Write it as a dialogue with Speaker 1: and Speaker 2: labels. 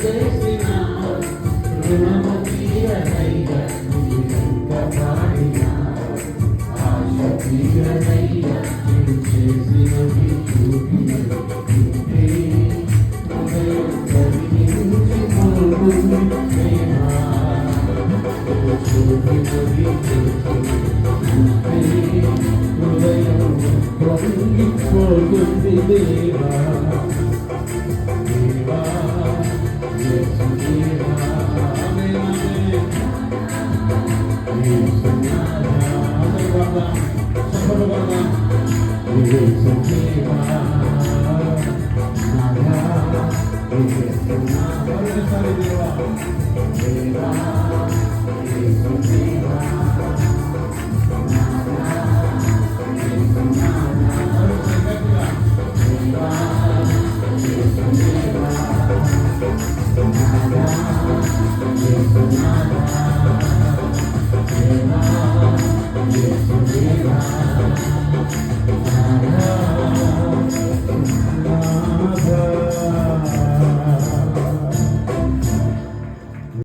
Speaker 1: చేసిన రుణము తీరనయ్యా ఎంత పాడినా ఆశ తీరనయ్యా నేను చేసినవి చూపినట్టే హృదయం కరిగించిపోతుంది ప్రేమ చూపినవి చూపినట్టే హృదయం పొంగిపోతుంది దేవా దేవా యేసు దేవా ఆమేన్ ఆమేన్ యేసు నాదా ఆమేన్ బాబా సభలు బాబా యేసు దేవా నాదా యేసు నాదా ఒకసారి దేవా దేవా యేసు దేవా Nada,